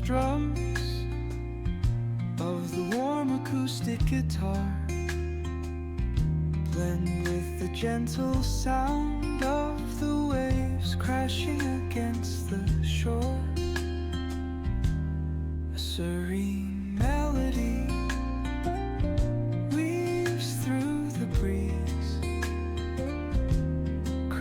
strums of the warm acoustic guitar blend with the gentle sound of the waves crashing against the shore. A serene